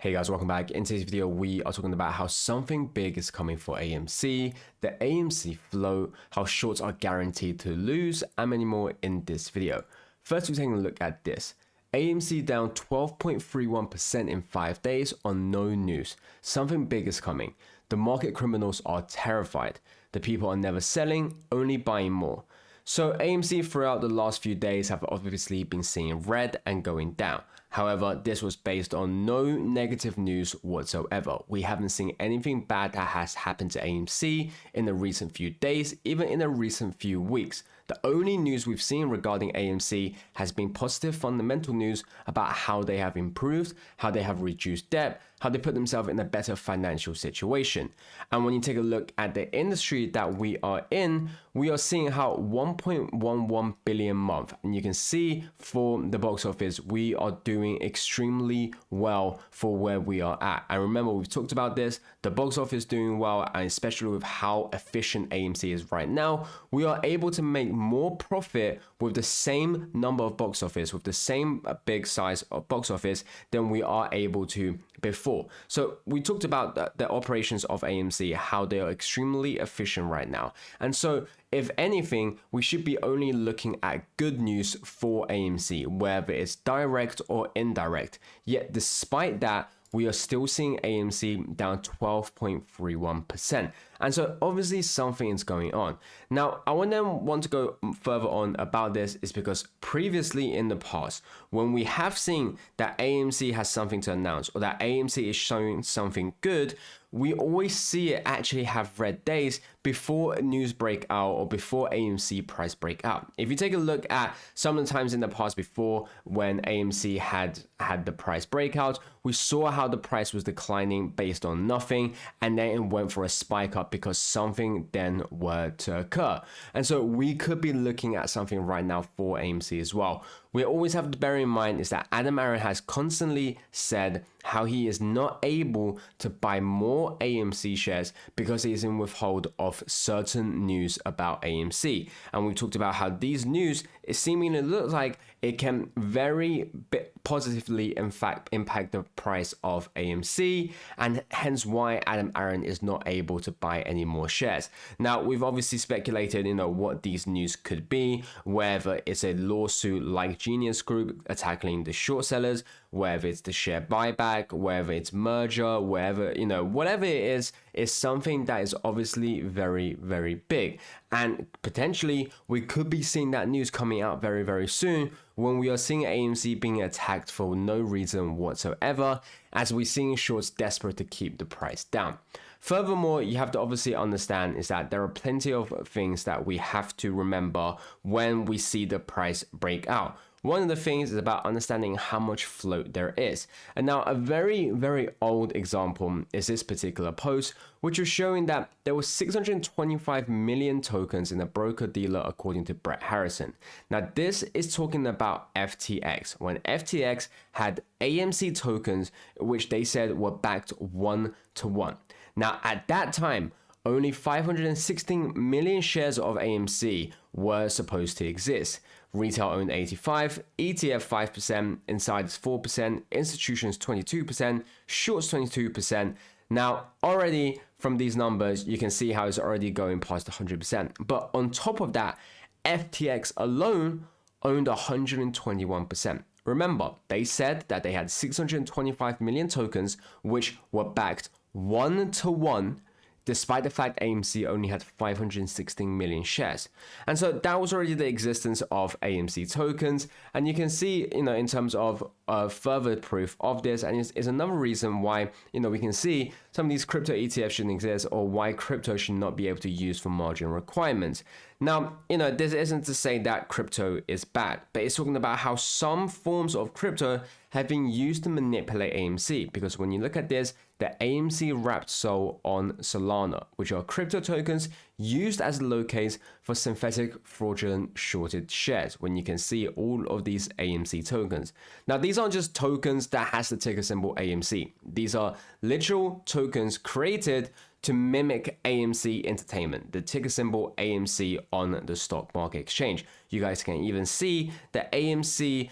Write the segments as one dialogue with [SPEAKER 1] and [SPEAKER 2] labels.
[SPEAKER 1] Hey guys, welcome back. In today's video, we are talking about how something big is coming for AMC, the AMC float, how shorts are guaranteed to lose, and many more in this video. First, we're taking a look at this. AMC down 12.31% in 5 days on no news. Something big is coming. The market criminals are terrified. The people are never selling, only buying more. So AMC throughout the last few days have obviously been seeing red and going down. However, this was based on no negative news whatsoever. We haven't seen anything bad that has happened to AMC in the recent few days, even in the recent few weeks. The only news we've seen regarding AMC has been positive fundamental news about how they have improved, how they have reduced debt, how they put themselves in a better financial situation. And when you take a look at the industry that we are in, we are seeing how 1.11 billion a month. And you can see for the box office, we are doing extremely well for where we are at. And remember, we've talked about this, the box office doing well, and especially with how efficient AMC is right now, we are able to make more profit with the same number of box office, with the same big size of box office than we are able to before. So we talked about the operations of AMC, how they are extremely efficient right now. And so if anything, we should be only looking at good news for AMC, whether it's direct or indirect. Yet despite that, we are still seeing AMC down 12.31%. And so obviously something is going on. Now, I want to go further on about this is because previously in the past, when we have seen that AMC has something to announce or that AMC is showing something good, we always see it actually have red days before news break out or before AMC price break out. If you take a look at some of the times in the past before when AMC had the price breakout, we saw how the price was declining based on nothing, and then it went for a spike up because something then were to occur. And so we could be looking at something right now for AMC as well. We always have to bear in mind is that Adam Aron has constantly said how he is not able to buy more AMC shares because he is in withhold of certain news about AMC. And we talked about how these news, it seemingly looks like it can very positively in fact impact the price of AMC, and hence why Adam Aron is not able to buy any more shares. Now, we've obviously speculated, what these news could be, whether it's a lawsuit like Genius Group tackling the short sellers, whether it's the share buyback, whether it's merger, whatever it is something that is obviously very, very big. And potentially we could be seeing that news coming out very, very soon when we are seeing AMC being attacked for no reason whatsoever, as we're seeing shorts desperate to keep the price down. Furthermore, you have to obviously understand is that there are plenty of things that we have to remember when we see the price break out. One of the things is about understanding how much float there is. And now a very, very old example is this particular post, which was showing that there was 625 million tokens in a broker dealer according to Brett Harrison. Now this is talking about FTX, when FTX had AMC tokens, which they said were backed 1-to-1. Now at that time, only 516 million shares of AMC were supposed to exist. Retail owned 85%, ETF 5%, insiders 4%, institutions 22%, shorts 22%. Now, already from these numbers, you can see how it's already going past 100%. But on top of that, FTX alone owned 121%. Remember, they said that they had 625 million tokens, which were backed 1-to-1, despite the fact AMC only had 516 million shares. And so that was already the existence of AMC tokens. And you can see, in terms of further proof of this, and it's another reason why, we can see some of these crypto ETFs shouldn't exist, or why crypto should not be able to use for margin requirements. Now, this isn't to say that crypto is bad, but it's talking about how some forms of crypto have been used to manipulate AMC, because when you look at this, the AMC wrapped SOL on Solana, which are crypto tokens used as locates for synthetic fraudulent shorted shares, when you can see all of these AMC tokens. Now, these aren't just tokens that has the ticker symbol AMC. These are literal tokens created to mimic AMC Entertainment, the ticker symbol AMC on the stock market exchange. You guys can even see the AMC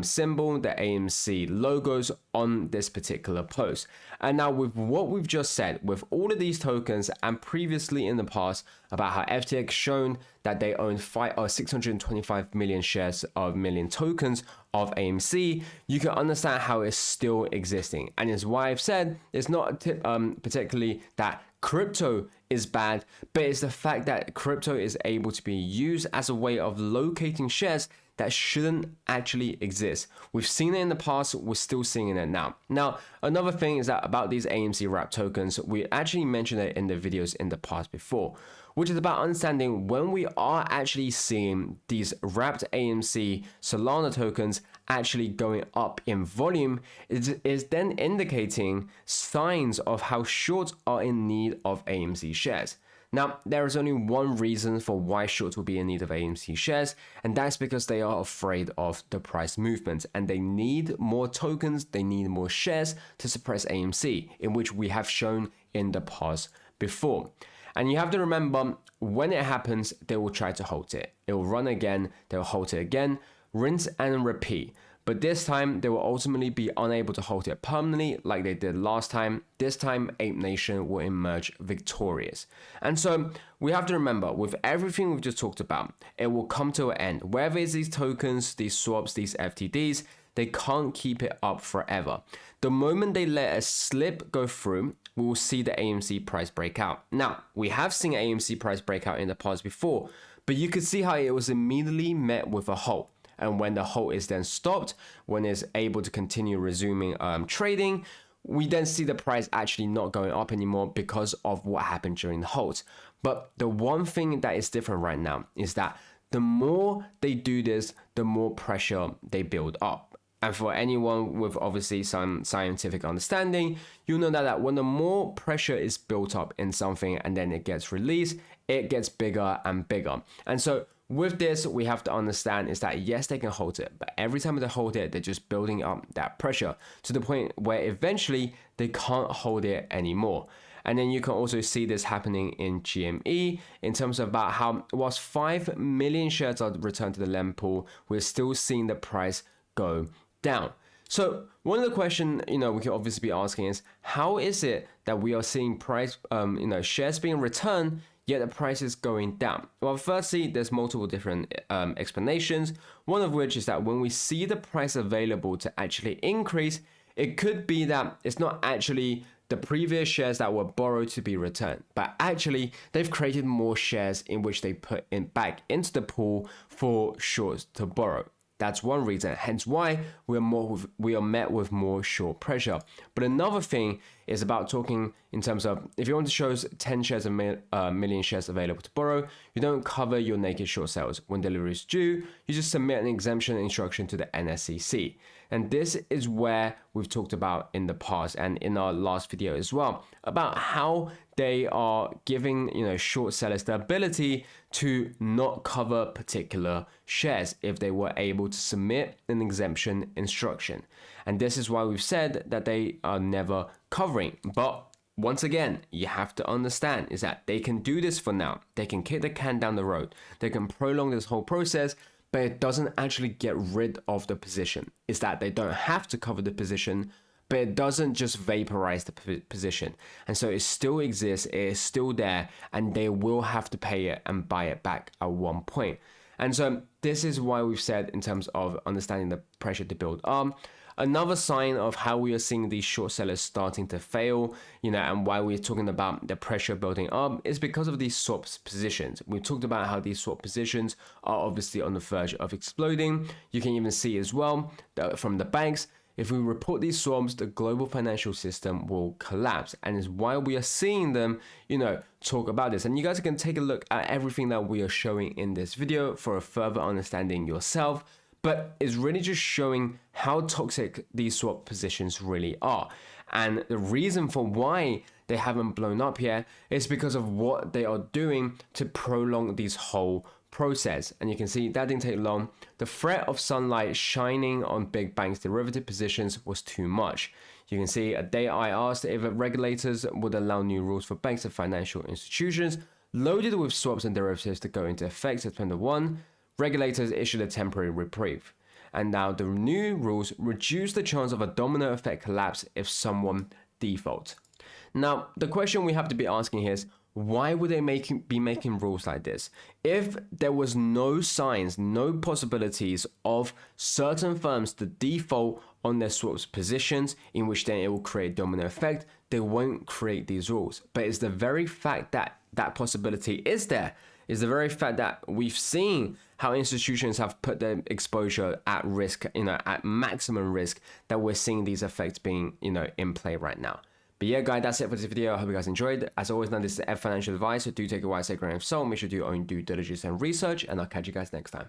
[SPEAKER 1] symbol, the AMC logos on this particular post. And now with what we've just said, with all of these tokens and previously in the past about how FTX shown that they own 625 million shares of million tokens of AMC, you can understand how it's still existing. And it's why I've said it's not particularly that crypto is bad, but it's the fact that crypto is able to be used as a way of locating shares that shouldn't actually exist. We've seen it in the past, we're still seeing it now. Now, another thing is that about these AMC wrap tokens, we actually mentioned it in the videos in the past before, which is about understanding when we are actually seeing these wrapped AMC Solana tokens actually going up in volume, is then indicating signs of how shorts are in need of AMC shares. Now, there is only one reason for why shorts will be in need of AMC shares, and that's because they are afraid of the price movement and they need more tokens, they need more shares to suppress AMC, in which we have shown in the past before. And you have to remember, when it happens, they will try to halt it. It will run again, they'll halt it again, rinse and repeat. But this time, they will ultimately be unable to halt it permanently like they did last time. This time, Ape Nation will emerge victorious. And so, we have to remember, with everything we've just talked about, it will come to an end. Whether it's these tokens, these swaps, these FTDs, they can't keep it up forever. The moment they let a slip go through, we will see the AMC price breakout. Now, we have seen AMC price breakout in the past before, but you could see how it was immediately met with a halt. And when the halt is then stopped, when it's able to continue resuming trading, we then see the price actually not going up anymore because of what happened during the halt. But the one thing that is different right now is that the more they do this, the more pressure they build up. And for anyone with obviously some scientific understanding, you know that when the more pressure is built up in something and then it gets released, it gets bigger and bigger. And so with this, we have to understand is that yes, they can hold it, but every time they hold it, they're just building up that pressure to the point where eventually they can't hold it anymore. And then you can also see this happening in GME in terms of about how whilst 5 million shares are returned to the lend pool, we're still seeing the price go down. So one of the questions, we can obviously be asking is, how is it that we are seeing price, shares being returned, yet the price is going down? Well, firstly, there's multiple different explanations. One of which is that when we see the price available to actually increase, it could be that it's not actually the previous shares that were borrowed to be returned, but actually they've created more shares in which they put in back into the pool for shorts to borrow. That's one reason, hence why we are met with more short pressure. But another thing is about talking in terms of, if you want to show 10 shares of million shares available to borrow, you don't cover your naked short sales. When delivery is due, you just submit an exemption instruction to the NSCC. And this is where we've talked about in the past and in our last video as well, about how they are giving short sellers the ability to not cover particular shares if they were able to submit an exemption instruction. And this is why we've said that they are never covering. But once again, you have to understand is that they can do this for now. They can kick the can down the road. They can prolong this whole process, but it doesn't actually get rid of the position. It's that they don't have to cover the position, but it doesn't just vaporize the position. And so it still exists, it is still there, and they will have to pay it and buy it back at one point. And so this is why we've said in terms of understanding the pressure to build up. Another sign of how we are seeing these short sellers starting to fail, and why we're talking about the pressure building up is because of these swap positions. We've talked about how these swap positions are obviously on the verge of exploding. You can even see as well that from the banks, if we report these swaps, the global financial system will collapse. And is why we are seeing them, talk about this. And you guys can take a look at everything that we are showing in this video for a further understanding yourself. But it's really just showing how toxic these swap positions really are. And the reason for why they haven't blown up yet is because of what they are doing to prolong this whole process. And you can see that didn't take long. The threat of sunlight shining on big banks' derivative positions was too much. You can see a day I asked if regulators would allow new rules for banks and financial institutions loaded with swaps and derivatives to go into effect September 1. Regulators issued a temporary reprieve. And now the new rules reduce the chance of a domino effect collapse if someone defaults. Now, the question we have to be asking here is, why would they be making rules like this? If there was no signs, no possibilities of certain firms to default on their swaps positions, in which then it will create domino effect, they won't create these rules. But it's the very fact that that possibility is there, is the very fact that we've seen how institutions have put their exposure at risk, at maximum risk, that we're seeing these effects being, in play right now. But yeah, guys, that's it for this video. I hope you guys enjoyed. As always, now this is financial advice, so do take a wise grain of salt. Make sure to do your own due diligence and research, and I'll catch you guys next time.